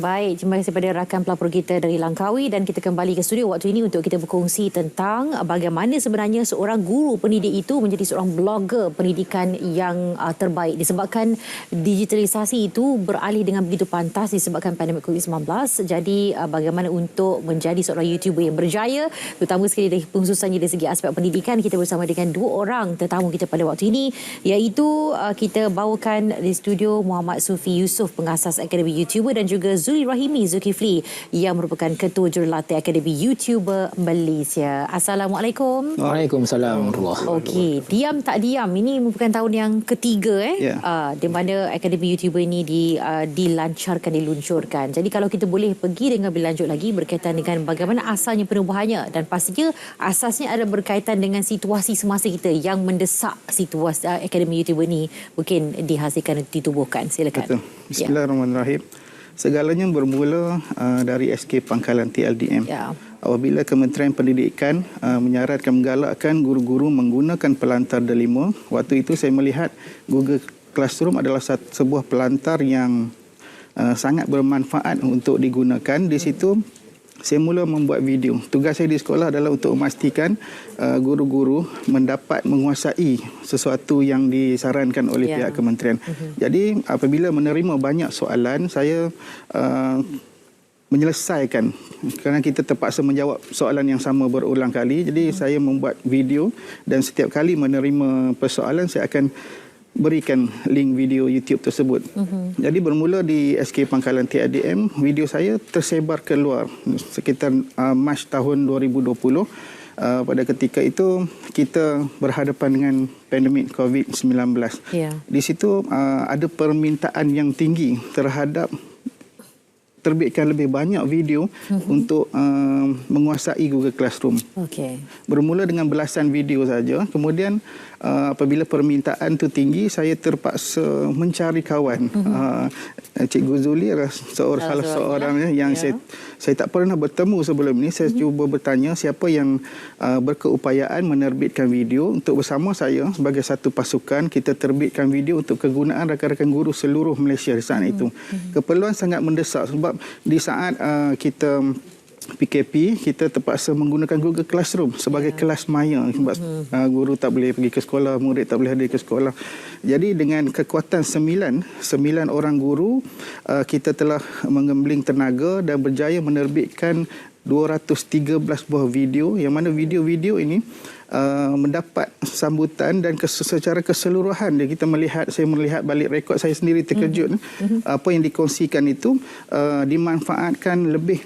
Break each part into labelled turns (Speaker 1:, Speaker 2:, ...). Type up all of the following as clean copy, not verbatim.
Speaker 1: Baik, terima kasih kepada rakan pelapor kita dari Langkawi dan kita kembali ke studio waktu ini untuk kita berkongsi tentang bagaimana sebenarnya seorang guru pendidik itu menjadi seorang blogger pendidikan yang terbaik disebabkan digitalisasi itu beralih dengan begitu pantas disebabkan pandemik COVID-19. Jadi bagaimana untuk menjadi seorang YouTuber yang berjaya, terutama sekali dari khususannya dari segi aspek pendidikan. Kita bersama dengan dua orang tetamu kita pada waktu ini, iaitu kita bawakan di studio Muhammad Sufi Yusof, pengasas Akademi YouTuber, dan juga Zuli Rahimi Zulkifli yang merupakan Ketua Jurulatih Akademi YouTuber Malaysia. Assalamualaikum.
Speaker 2: Waalaikumsalam.
Speaker 1: Okey, diam tak diam. Ini merupakan tahun yang ketiga di mana Akademi YouTuber ini diluncurkan. Jadi kalau kita boleh pergi dengan lebih lanjut lagi berkaitan dengan bagaimana asalnya penubuhannya, dan pastinya asasnya ada berkaitan dengan situasi semasa kita yang mendesak situasi Akademi YouTuber ini mungkin dihasilkan dan ditubuhkan. Silakan.
Speaker 3: Betul. Bismillahirrahmanirrahim. Segalanya bermula dari SK Pangkalan TLDM. Apabila Kementerian Pendidikan menyaratkan menggalakkan guru-guru menggunakan pelantar delima, waktu itu saya melihat Google Classroom adalah sebuah pelantar yang sangat bermanfaat untuk digunakan. Di situ saya mula membuat video. Tugas saya di sekolah adalah untuk memastikan guru-guru mendapat menguasai sesuatu yang disarankan oleh pihak kementerian. Jadi apabila menerima banyak soalan, saya menyelesaikan, kerana kita terpaksa menjawab soalan yang sama berulang kali. Jadi saya membuat video dan setiap kali menerima persoalan saya akan berikan link video YouTube tersebut. Jadi bermula di SK Pangkalan TLDM, video saya tersebar keluar sekitar Mac tahun 2020. Pada ketika itu kita berhadapan dengan pandemik COVID-19. Di situ ada permintaan yang tinggi terhadap terbitkan lebih banyak video untuk menguasai Google Classroom. Bermula dengan belasan video saja. Kemudian apabila permintaan itu tinggi, saya terpaksa mencari kawan. Cikgu Zuli adalah salah seorang yang saya tak pernah bertemu sebelum ini. Saya cuba bertanya siapa yang berkeupayaan menerbitkan video untuk bersama saya sebagai satu pasukan. Kita terbitkan video untuk kegunaan rakan-rakan guru seluruh Malaysia di saat itu. Keperluan sangat mendesak sebab di saat kita PKP, kita terpaksa menggunakan Google Classroom sebagai kelas maya sebab guru tak boleh pergi ke sekolah, murid tak boleh hadir ke sekolah. Jadi dengan kekuatan 9 orang guru, kita telah menggembling tenaga dan berjaya menerbitkan 213 buah video, yang mana video-video ini mendapat sambutan dan secara keseluruhan saya melihat balik rekod saya sendiri terkejut. Apa yang dikongsikan itu dimanfaatkan lebih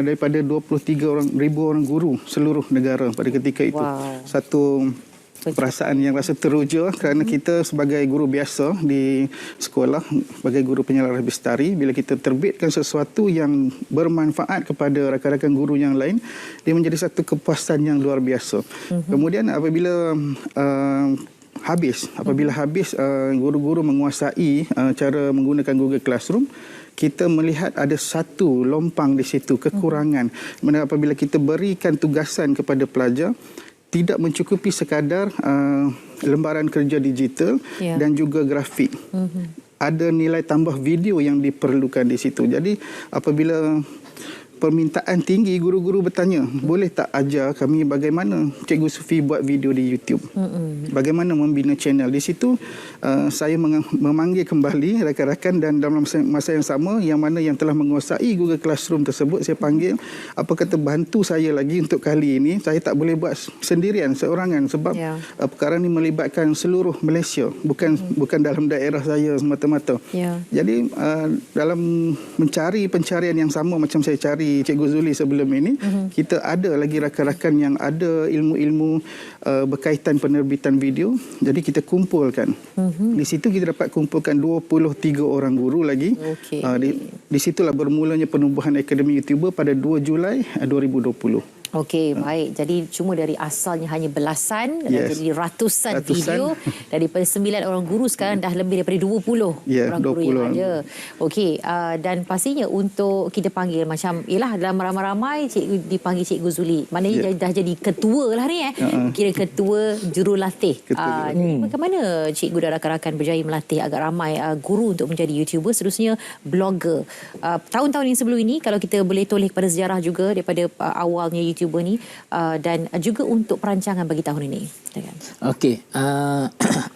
Speaker 3: daripada 23,000 orang guru seluruh negara pada ketika itu. Satu perasaan yang rasa teruja kerana kita sebagai guru biasa di sekolah, sebagai guru penyelaras bestari, bila kita terbitkan sesuatu yang bermanfaat kepada rakan-rakan guru yang lain, dia menjadi satu kepuasan yang luar biasa. Kemudian apabila habis guru-guru menguasai cara menggunakan Google Classroom, kita melihat ada satu lompang di situ, kekurangan. Mana apabila kita berikan tugasan kepada pelajar, tidak mencukupi sekadar lembaran kerja digital dan juga grafik. Ada nilai tambah video yang diperlukan di situ. Jadi apabila permintaan tinggi, guru-guru bertanya, boleh tak ajar kami bagaimana Cikgu Sufi buat video di YouTube? Bagaimana membina channel? Di situ saya memanggil kembali rakan-rakan dan dalam masa yang sama, yang mana yang telah menguasai Google Classroom tersebut, saya panggil, apa kata bantu saya lagi untuk kali ini. Saya tak boleh buat sendirian, seorangan, sebab perkara ini melibatkan seluruh Malaysia, bukan dalam daerah saya semata-mata. Jadi dalam mencari pencarian yang sama macam saya cari Cikgu Zuli sebelum ini, kita ada lagi rakan-rakan yang ada ilmu-ilmu berkaitan penerbitan video. Jadi kita kumpulkan. Di situ kita dapat kumpulkan 23 orang guru lagi. Di situlah bermulanya penubuhan Akademi YouTuber pada 2 Julai 2020.
Speaker 1: Okey, baik. Jadi cuma dari asalnya hanya belasan dan
Speaker 3: Yes.
Speaker 1: jadi ratusan video daripada 9 orang guru sekarang dah lebih daripada 20
Speaker 3: Ya,
Speaker 1: orang guru yang
Speaker 3: 20
Speaker 1: ada. Okey, dan pastinya untuk kita panggil macam ialah dalam ramai-ramai cikgu dipanggil Cikgu Zuli. Maknanya dah jadi ketua lah ni Kira ketua jurulatih. Jadi bagaimana cikgu dan rakan-rakan berjaya melatih agak ramai guru untuk menjadi YouTuber, seterusnya blogger. Tahun-tahun yang sebelum ini kalau kita boleh toleh kepada sejarah juga daripada awalnya YouTuber ni dan juga untuk perancangan bagi tahun ini.
Speaker 2: Okey,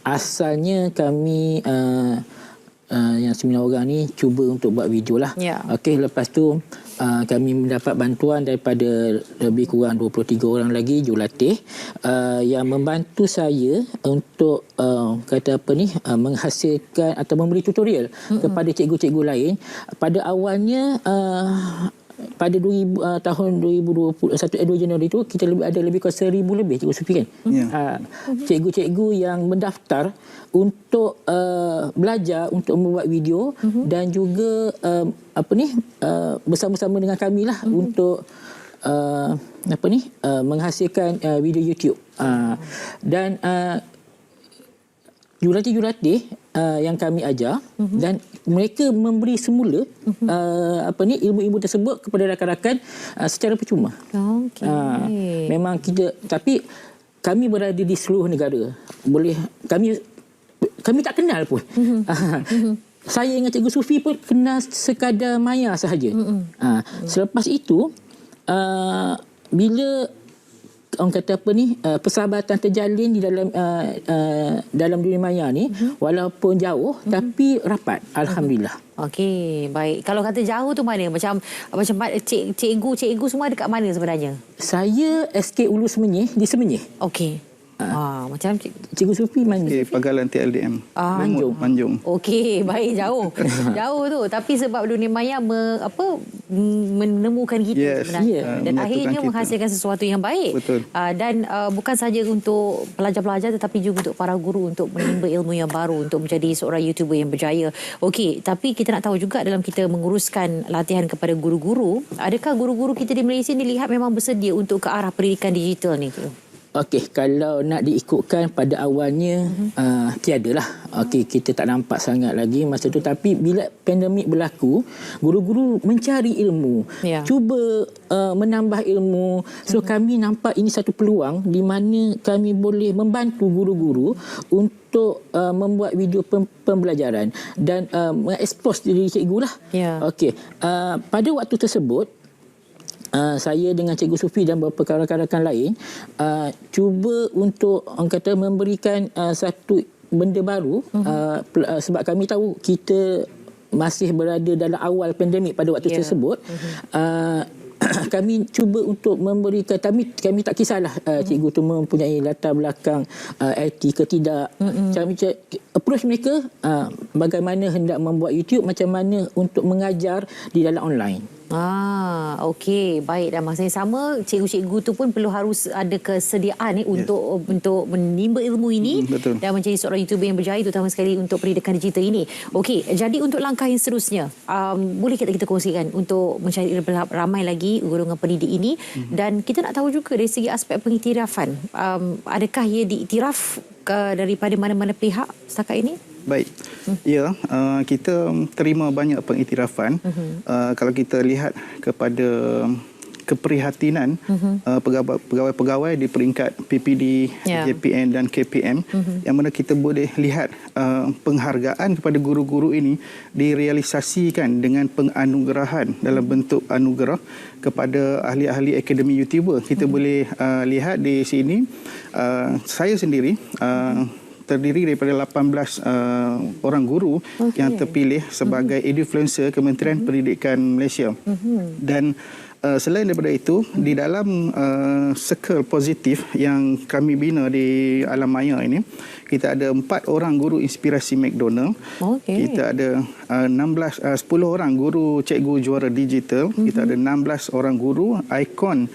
Speaker 2: asalnya kami yang 9 orang ni cuba untuk buat video lah.
Speaker 1: Ya.
Speaker 2: Okey, lepas tu kami mendapat bantuan daripada lebih kurang 23 orang lagi jurulatih yang membantu saya untuk menghasilkan atau memberi tutorial kepada cikgu-cikgu lain. Pada awalnya pada tahun 2021 2 Januari itu kita ada lebih kurang 1,000 lebih cikgu Sufi kan. Cikgu-cikgu yang mendaftar untuk belajar untuk membuat video dan juga bersama-sama dengan kami lah untuk menghasilkan video YouTube. Dan jurulatih-jurulatih yang kami ajar dan mereka memberi semula ilmu-ilmu tersebut kepada rakan-rakan secara percuma. Memang kita, tapi kami berada di seluruh negara. Kami tak kenal pun. Saya dengan Cikgu Sufi pun kenal sekadar maya sahaja. Selepas itu bila orang kata persahabatan terjalin di dalam dunia maya ni, walaupun jauh tapi rapat, alhamdulillah.
Speaker 1: Okey, baik. Kalau kata jauh tu mana? Macam cikgu semua dekat mana sebenarnya?
Speaker 2: Saya SK Ulu Semenyih di Semenyih.
Speaker 1: Okey. Macam
Speaker 2: Cikgu Sufi mana?
Speaker 3: Pagalan TLDM.
Speaker 2: Manjung.
Speaker 1: Okey, baik, jauh. Jauh tu. Tapi sebab dunia maya menemukan kita sebenarnya. Dan akhirnya menghasilkan sesuatu yang baik.
Speaker 3: Betul.
Speaker 1: Dan bukan sahaja untuk pelajar-pelajar tetapi juga untuk para guru untuk menimba ilmu yang baru untuk menjadi seorang YouTuber yang berjaya. Okey, tapi kita nak tahu juga dalam kita menguruskan latihan kepada guru-guru, adakah guru-guru kita di Malaysia ni lihat memang bersedia untuk ke arah pendidikan digital ni?
Speaker 2: Okey, kalau nak diikutkan pada awalnya tiadalah. Okey, kita tak nampak sangat lagi masa tu, tapi bila pandemik berlaku, guru-guru mencari ilmu, cuba menambah ilmu. So kami nampak ini satu peluang di mana kami boleh membantu guru-guru untuk membuat video pembelajaran dan mengekspos diri cikgu lah. Okey, pada waktu tersebut saya dengan Cikgu Sufi dan beberapa rakan-rakan lain cuba untuk memberikan satu benda baru sebab kami tahu kita masih berada dalam awal pandemik pada waktu tersebut. Kami cuba untuk memberikan, kami tak kisahlah cikgu tu mempunyai latar belakang IT ke tidak. Kami approach mereka bagaimana hendak membuat YouTube, macam mana untuk mengajar di dalam online.
Speaker 1: Okey, baik. Dan masa yang sama cikgu-cikgu tu pun perlu harus ada kesediaan untuk menimba ilmu ini dan menjadi seorang YouTuber yang berjaya, terutama sekali untuk pendidikan digital ini. Okey, jadi untuk langkah yang seterusnya, boleh kita kongsikan untuk mencari ramai lagi golongan pendidik ini dan kita nak tahu juga dari segi aspek pengiktirafan, adakah ia diiktiraf daripada mana-mana pihak setakat ini?
Speaker 3: Baik. Ya, kita terima banyak pengiktirafan. Kalau kita lihat kepada keprihatinan pegawai-pegawai di peringkat PPD, JPN dan KPM, yang mana kita boleh lihat penghargaan kepada guru-guru ini direalisasikan dengan penganugerahan dalam bentuk anugerah kepada ahli-ahli akademi YouTuber. Kita boleh lihat di sini, saya sendiri terdiri daripada 18 orang guru yang terpilih sebagai influencer Kementerian Pendidikan Malaysia. Dan selain daripada itu, di dalam circle positif yang kami bina di alam maya ini, kita ada 4 orang guru inspirasi McDonald. Kita ada 10 orang guru cikgu juara digital. Kita ada 16 orang guru ikon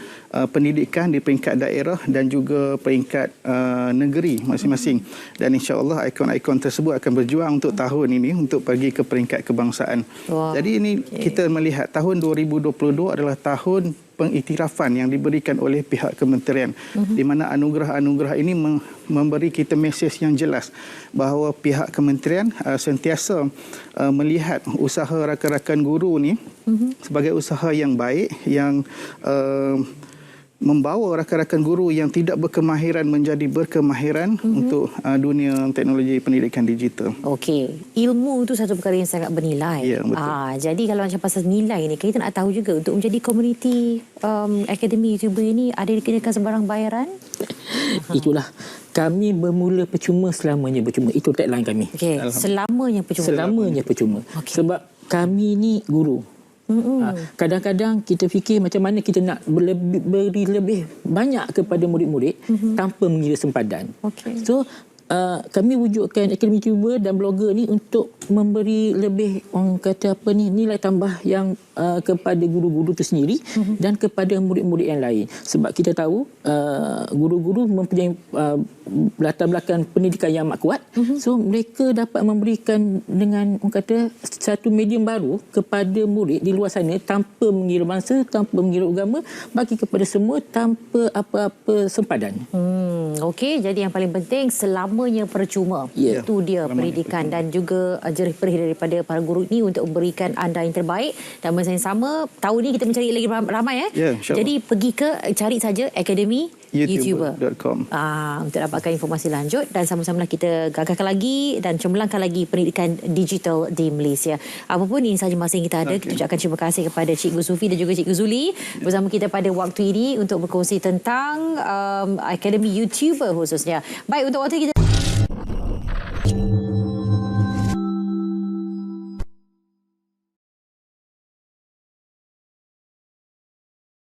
Speaker 3: pendidikan di peringkat daerah dan juga peringkat negeri masing-masing. Dan insya-Allah ikon-ikon tersebut akan berjuang untuk tahun ini untuk pergi ke peringkat kebangsaan.
Speaker 1: Wah.
Speaker 3: Jadi ini kita melihat tahun 2022 adalah tahun pengiktirafan yang diberikan oleh pihak kementerian, di mana anugerah-anugerah ini memberi kita mesej yang jelas bahawa pihak kementerian sentiasa melihat usaha rakan-rakan guru ni sebagai usaha yang baik, yang membawa rakan-rakan guru yang tidak berkemahiran menjadi berkemahiran untuk dunia teknologi pendidikan digital.
Speaker 1: Okey, ilmu itu satu perkara yang sangat bernilai.
Speaker 3: Ya, betul.
Speaker 1: Jadi kalau macam pasal nilai ni, kita nak tahu juga untuk menjadi komuniti akademi YouTuber ini, ada dikenakan sebarang bayaran?
Speaker 2: Itulah, kami bermula percuma, selamanya percuma. Itu tagline kami.
Speaker 1: Okey, selamanya percuma.
Speaker 2: Selamanya percuma.
Speaker 1: Okey.
Speaker 2: Sebab kami ni guru. Kadang-kadang kita fikir macam mana kita nak beri lebih banyak kepada murid-murid tanpa mengira sempadan.
Speaker 1: Okey.
Speaker 2: So kami wujudkan Akademi YouTuber dan blogger ni untuk memberi lebih, orang kata apa ni, nilai tambah yang kepada guru-guru itu sendiri dan kepada murid-murid yang lain. Sebab kita tahu guru-guru mempunyai latar belakang pendidikan yang amat kuat. So mereka dapat memberikan dengan, orang kata, satu medium baru kepada murid di luar sana tanpa mengira bangsa, tanpa mengira agama, bagi kepada semua tanpa apa-apa sempadan.
Speaker 1: Okey, jadi yang paling penting selamanya percuma.
Speaker 2: Ya.
Speaker 1: Itu dia pendidikan dan juga jerih perih daripada para guru ini untuk memberikan anda yang terbaik. Dan masa yang sama, tahun ni kita mencari lagi ramai
Speaker 3: Ya, insya-Allah.
Speaker 1: Jadi pergi ke cari saja Akademi YouTuber.
Speaker 3: YouTuber.com.
Speaker 1: Untuk dapatkan informasi lanjut dan sama-sama kita gagalkan lagi dan cemerlangkan lagi pendidikan digital di Malaysia. Apapun, ini sahaja masa yang kita ada. Kita ucapkan terima kasih kepada Cikgu Sufi dan juga Cikgu Zuli bersama kita pada waktu ini untuk berkongsi tentang Akademi YouTuber khususnya. Baik, untuk waktu kita